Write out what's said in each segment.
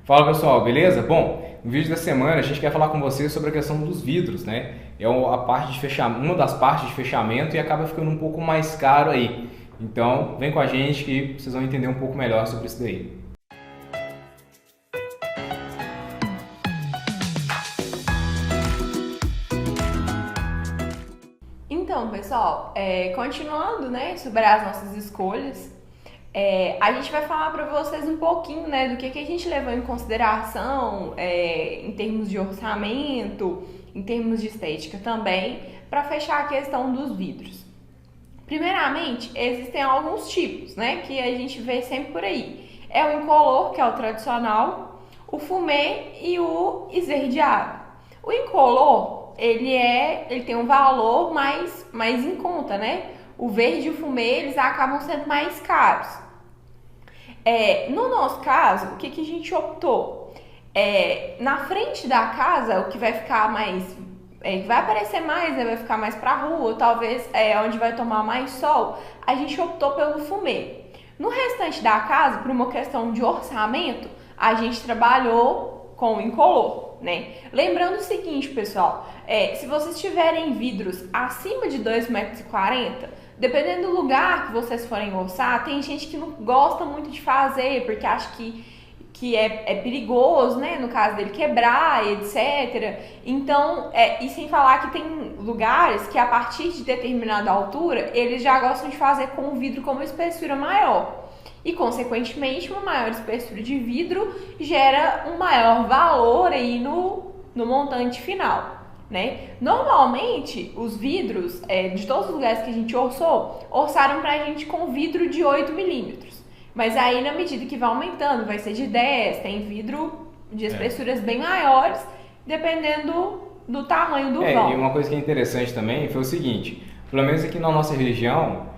Fala pessoal, beleza? Bom, no vídeo da semana a gente quer falar com vocês sobre a questão dos vidros, né? A parte de fechamento, uma das partes de fechamento e acaba ficando um pouco mais caro aí. Então, vem com a gente que vocês vão entender um pouco melhor sobre isso daí. Então, pessoal, continuando, né, sobre as nossas escolhas, a gente vai falar para vocês um pouquinho, né, do que a gente levou em consideração em termos de orçamento, em termos de estética também, para fechar a questão dos vidros. Primeiramente, existem alguns tipos, né, que a gente vê sempre por aí. É o incolor, que é o tradicional, o fumê e o esverdeado. O incolor, ele tem um valor mais em conta, né? O verde e o fumê, eles acabam sendo mais caros. No nosso caso, o que a gente optou? Na frente da casa, o que vai ficar mais... vai aparecer mais, né? Vai ficar mais pra rua, talvez onde vai tomar mais sol, a gente optou pelo fumê. No restante da casa, por uma questão de orçamento, a gente trabalhou com o incolor, né? Lembrando o seguinte, pessoal, se vocês tiverem vidros acima de 2,40 m, dependendo do lugar que vocês forem orçar, tem gente que não gosta muito de fazer, porque acha que é perigoso, né? No caso dele quebrar, etc. Então, e sem falar que tem lugares que a partir de determinada altura, eles já gostam de fazer com o vidro com uma espessura maior. E, consequentemente, uma maior espessura de vidro gera um maior valor aí no montante final, né? Normalmente, os vidros de todos os lugares que a gente orçaram pra gente com vidro de 8 milímetros. Mas aí, na medida que vai aumentando, vai ser de 10, tem vidro de espessuras bem maiores, dependendo do tamanho do vão. E uma coisa que é interessante também foi o seguinte, pelo menos aqui na nossa região,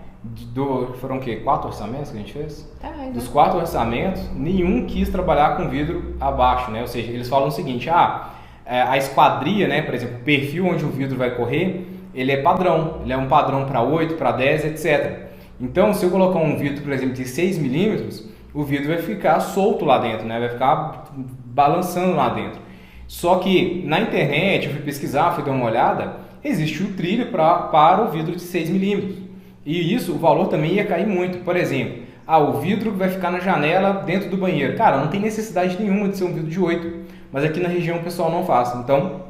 foram o quê? 4 orçamentos que a gente fez? Dos 4 orçamentos, nenhum quis trabalhar com vidro abaixo, né? Ou seja, eles falam o seguinte, a esquadria, né, por exemplo, o perfil onde o vidro vai correr, ele é padrão, ele é um padrão para 8, para 10, etc. Então, se eu colocar um vidro, por exemplo, de 6 milímetros, o vidro vai ficar solto lá dentro, né? Vai ficar balançando lá dentro. Só que na internet, eu fui pesquisar, fui dar uma olhada, existe o trilho para o vidro de 6 milímetros. E isso, o valor também ia cair muito. Por exemplo, o vidro que vai ficar na janela dentro do banheiro. Cara, não tem necessidade nenhuma de ser um vidro de 8, mas aqui na região o pessoal não faz. Então,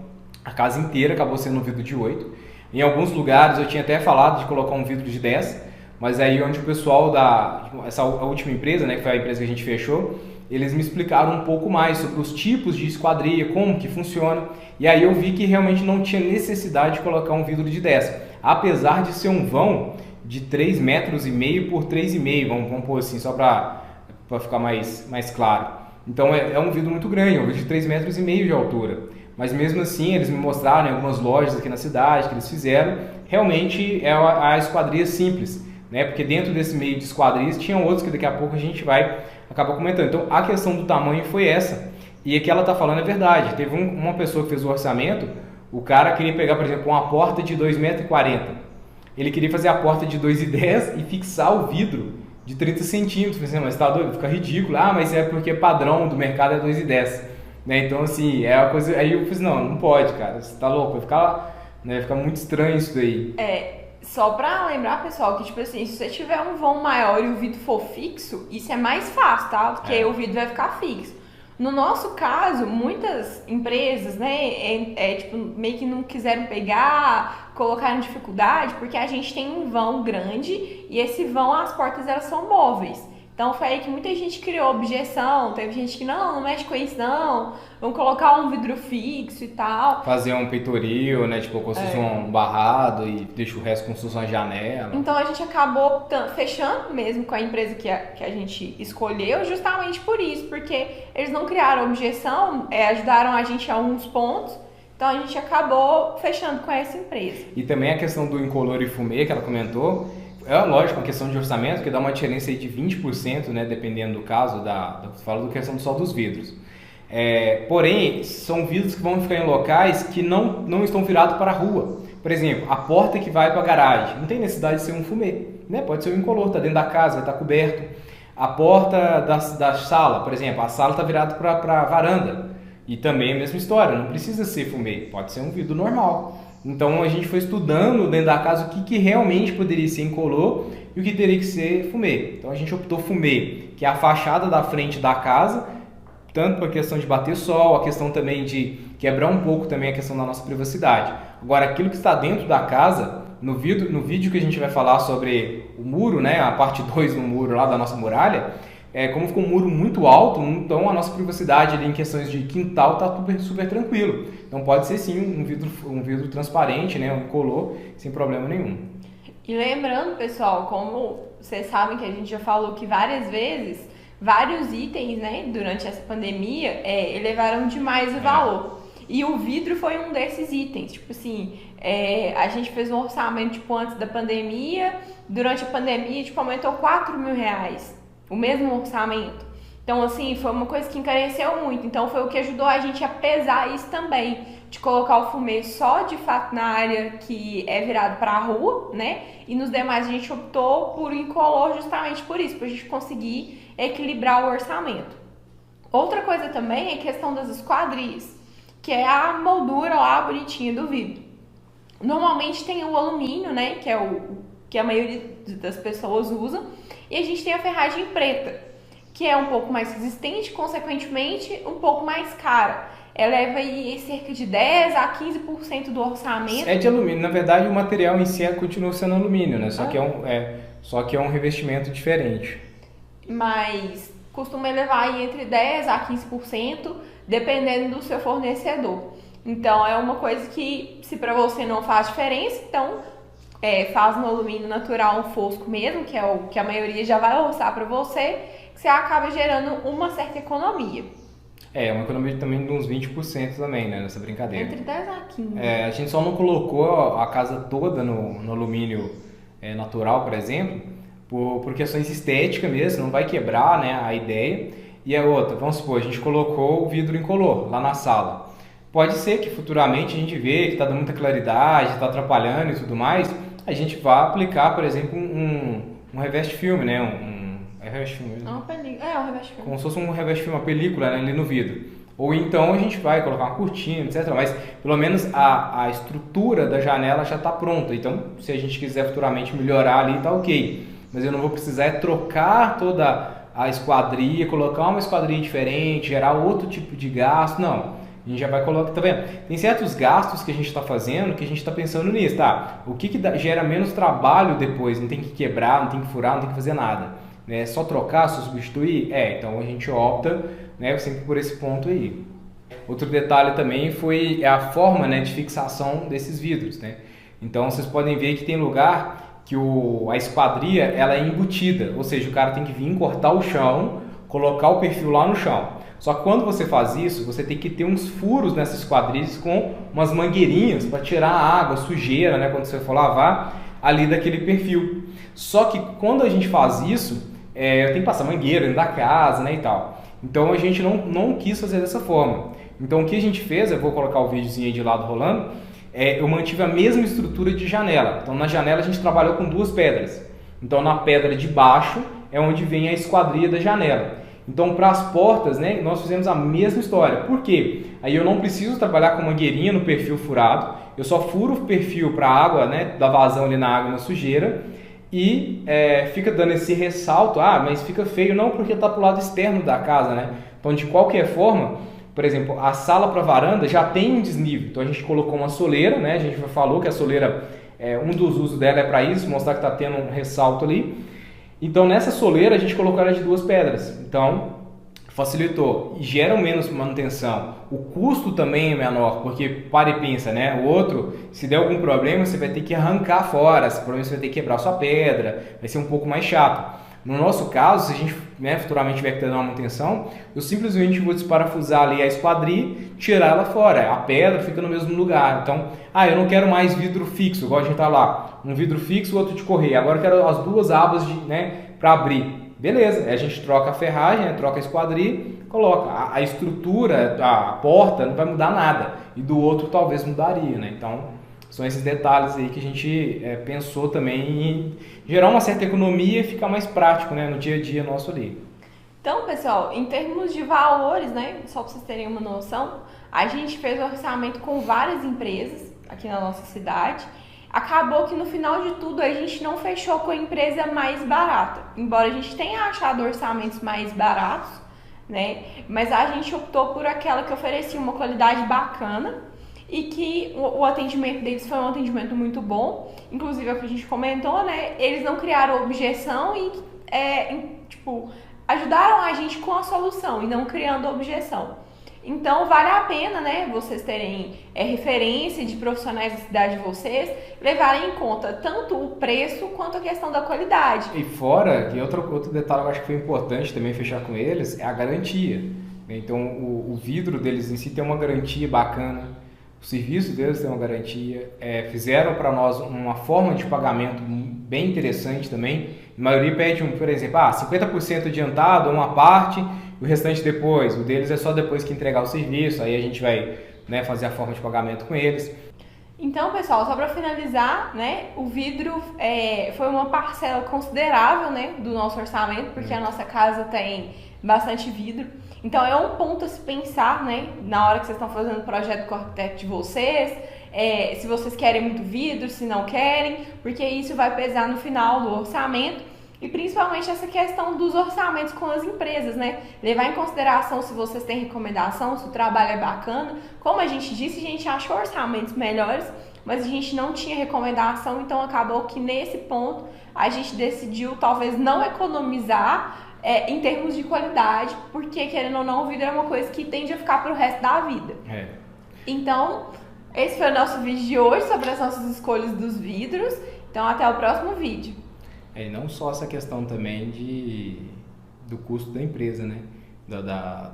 a casa inteira acabou sendo um vidro de 8. Em alguns lugares eu tinha até falado de colocar um vidro de 10, mas aí onde o pessoal a última empresa, né, que foi a empresa que a gente fechou, eles me explicaram um pouco mais sobre os tipos de esquadria, como que funciona, e aí eu vi que realmente não tinha necessidade de colocar um vidro de 10, apesar de ser um vão de 3,5 metros por 3,5, vamos pôr assim, só para ficar mais claro. Então é um vidro muito grande, é um vidro de 3,5 metros de altura. Mas mesmo assim, eles me mostraram em algumas lojas aqui na cidade que eles fizeram, realmente é a esquadria simples, né? Porque dentro desse meio de esquadrias tinham outros que daqui a pouco a gente vai acabar comentando. Então a questão do tamanho foi essa, e o que ela está falando é verdade. Teve uma pessoa que fez o orçamento, o cara queria pegar, por exemplo, uma porta de 2,40 m. Ele queria fazer a porta de 2,10 e fixar o vidro de 30 centímetros. Pensei, mas tá doido? Fica ridículo. Mas é porque padrão do mercado é 2,10. Né? Então, assim, é uma coisa... Aí eu falei, não pode, cara. Você tá louco? Vai ficar muito estranho isso daí. Só pra lembrar, pessoal, que tipo assim, se você tiver um vão maior e o vidro for fixo, isso é mais fácil, tá? Porque o vidro vai ficar fixo. No nosso caso, muitas empresas, né, tipo, meio que não quiseram pegar, colocaram dificuldade, porque a gente tem um vão grande e esse vão, as portas, elas são móveis. Então foi aí que muita gente criou objeção, teve gente que não mexe com isso não, vamos colocar um vidro fixo e tal. Fazer um peitoril, né, tipo, como se fosse um barrado e deixa o resto como se fosse uma janela. Então a gente acabou fechando mesmo com a empresa que a gente escolheu justamente por isso, porque eles não criaram objeção, ajudaram a gente a alguns pontos, então a gente acabou fechando com essa empresa. E também a questão do incolor e fumê que ela comentou, lógico, uma questão de orçamento, que dá uma diferença aí de 20%, né, dependendo do caso, falo da questão só dos vidros. Porém, são vidros que vão ficar em locais que não estão virados para a rua. Por exemplo, a porta que vai para a garagem, não tem necessidade de ser um fumê, né? Pode ser um incolor, está dentro da casa, vai estar coberto. A porta da sala, por exemplo, a sala está virada para a varanda. E também a mesma história, não precisa ser fumê, pode ser um vidro normal. Então a gente foi estudando dentro da casa o que realmente poderia ser incolor e o que teria que ser fumê. Então a gente optou fumê, que é a fachada da frente da casa, tanto por questão de bater sol, a questão também de quebrar um pouco também a questão da nossa privacidade. Agora, aquilo que está dentro da casa, no vídeo que a gente vai falar sobre o muro, né, a parte 2 do muro lá da nossa muralha, como ficou um muro muito alto, então a nossa privacidade ali em questões de quintal está super tranquilo. Então pode ser sim um vidro transparente, né, um incolor, sem problema nenhum. E lembrando, pessoal, como vocês sabem que a gente já falou que várias vezes, vários itens, né, durante essa pandemia, elevaram demais o valor. E o vidro foi um desses itens. Tipo assim, a gente fez um orçamento tipo, antes da pandemia, durante a pandemia tipo, aumentou R$4.000. O mesmo orçamento. Então, assim, foi uma coisa que encareceu muito. Então, foi o que ajudou a gente a pesar isso também. De colocar o fumê só, de fato, na área que é virado para a rua, né? E nos demais a gente optou por incolor justamente por isso. Para a gente conseguir equilibrar o orçamento. Outra coisa também é a questão das esquadrias. Que é a moldura lá bonitinha do vidro. Normalmente tem o alumínio, né? Que é o que a maioria das pessoas usa. E a gente tem a ferragem preta, que é um pouco mais resistente, consequentemente, um pouco mais cara. Ela leva aí cerca de 10 a 15% do orçamento. É de alumínio. Na verdade, o material em si continua sendo alumínio, né? Só que é um revestimento diferente. Mas costuma levar aí entre 10 a 15%, dependendo do seu fornecedor. Então, é uma coisa que, se para você não faz diferença, então... faz no alumínio natural fosco mesmo, que é o que a maioria já vai orçar para você, que você acaba gerando uma certa economia. Uma economia também de uns 20% também, né, nessa brincadeira. Entre 10 a 15. A gente só não colocou a casa toda no alumínio natural, por exemplo, por questões estéticas mesmo, não vai quebrar, né, a ideia. E a outra, vamos supor, a gente colocou o vidro incolor lá na sala. Pode ser que futuramente a gente vê que está dando muita claridade, está atrapalhando e tudo mais, a gente vai aplicar, por exemplo, um reveste filme, né? Reveste filme mesmo? Um reveste filme. Como se fosse um reveste filme, uma película, né, ali no vidro. Ou então a gente vai colocar uma cortina, etc. Mas pelo menos a estrutura da janela já está pronta. Então, se a gente quiser futuramente melhorar ali, tá ok. Mas eu não vou precisar trocar toda a esquadria, colocar uma esquadria diferente, gerar outro tipo de gasto. Não. A gente já vai colocar, tá vendo? Tem certos gastos que a gente está fazendo que a gente está pensando nisso, tá? O que gera menos trabalho depois? Não tem que quebrar, não tem que furar, não tem que fazer nada. Né? Só trocar, substituir? Então a gente opta, né, sempre por esse ponto aí. Outro detalhe também foi a forma, né, de fixação desses vidros, né? Então vocês podem ver que tem lugar que a esquadria ela é embutida, ou seja, o cara tem que vir cortar o chão, colocar o perfil lá no chão. Só que quando você faz isso, você tem que ter uns furos nessas esquadrias com umas mangueirinhas para tirar a água, a sujeira, né, quando você for lavar, ali daquele perfil. Só que quando a gente faz isso, tem que passar mangueira dentro da casa, né, e tal. Então a gente não quis fazer dessa forma. Então o que a gente fez, eu vou colocar o videozinho aí de lado rolando, eu mantive a mesma estrutura de janela. Então na janela a gente trabalhou com 2 pedras. Então na pedra de baixo é onde vem a esquadria da janela. Então, para as portas, né, nós fizemos a mesma história. Por quê? Aí eu não preciso trabalhar com mangueirinha no perfil furado. Eu só furo o perfil para a água, né, da vazão ali na água, na sujeira. E fica dando esse ressalto. Mas fica feio. Não, porque está para o lado externo da casa, né? Então, de qualquer forma, por exemplo, a sala para a varanda já tem um desnível. Então, a gente colocou uma soleira, né? A gente falou que a soleira, um dos usos dela é para isso, mostrar que está tendo um ressalto ali. Então, nessa soleira, a gente colocou ela de 2 pedras. Então, facilitou. E gera menos manutenção. O custo também é menor, porque para e pensa, né? O outro, se der algum problema, você vai ter que arrancar fora. Se problema, você vai ter que quebrar sua pedra. Vai ser um pouco mais chato. No nosso caso, se a gente, né, futuramente tiver que ter uma manutenção, eu simplesmente vou desparafusar ali a esquadria, tirar ela fora. A pedra fica no mesmo lugar. Então, eu não quero mais vidro fixo, igual a gente tá lá. Um vidro fixo, o outro de correia. Agora eu quero as 2 abas para abrir. Beleza, aí a gente troca a ferragem, né, troca a esquadria, coloca. A estrutura, a porta não vai mudar nada. E do outro talvez mudaria, né? Então, são esses detalhes aí que a gente pensou também em gerar uma certa economia e ficar mais prático, né, no dia a dia nosso ali. Então, pessoal, em termos de valores, né, só para vocês terem uma noção, a gente fez um orçamento com várias empresas aqui na nossa cidade. Acabou que no final de tudo a gente não fechou com a empresa mais barata, embora a gente tenha achado orçamentos mais baratos, né? Mas a gente optou por aquela que oferecia uma qualidade bacana e que o atendimento deles foi um atendimento muito bom. Inclusive, é o que a gente comentou, né? Eles não criaram objeção e, ajudaram a gente com a solução e não criando objeção. Então, vale a pena, né, vocês terem referência de profissionais da cidade de vocês, levarem em conta tanto o preço quanto a questão da qualidade. E fora, que outro detalhe que eu acho que foi importante também fechar com eles, é a garantia. Então, o vidro deles em si tem uma garantia bacana, o serviço deles tem uma garantia, fizeram para nós uma forma de pagamento bem interessante também. A maioria pede, por exemplo, 50% adiantado, uma parte, o restante depois. O deles é só depois que entregar o serviço, aí a gente vai, né, fazer a forma de pagamento com eles. Então, pessoal, só para finalizar, né, o vidro foi uma parcela considerável, né, do nosso orçamento, porque a nossa casa tem bastante vidro. Então, é um ponto a se pensar, né, na hora que vocês estão fazendo o projeto com o arquiteto de vocês, se vocês querem muito vidro, se não querem, porque isso vai pesar no final do orçamento. E principalmente essa questão dos orçamentos com as empresas, né? Levar em consideração se vocês têm recomendação, se o trabalho é bacana. Como a gente disse, a gente achou orçamentos melhores, mas a gente não tinha recomendação, então acabou que nesse ponto a gente decidiu talvez não economizar em termos de qualidade, porque querendo ou não, o vidro é uma coisa que tende a ficar pro resto da vida. Então, esse foi o nosso vídeo de hoje sobre as nossas escolhas dos vidros. Então, até o próximo vídeo. E não só essa questão também do custo da empresa, né? Da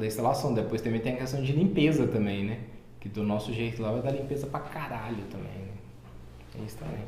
instalação. Depois também tem a questão de limpeza também, né? Que do nosso jeito lá vai dar limpeza pra caralho também, né? É isso também.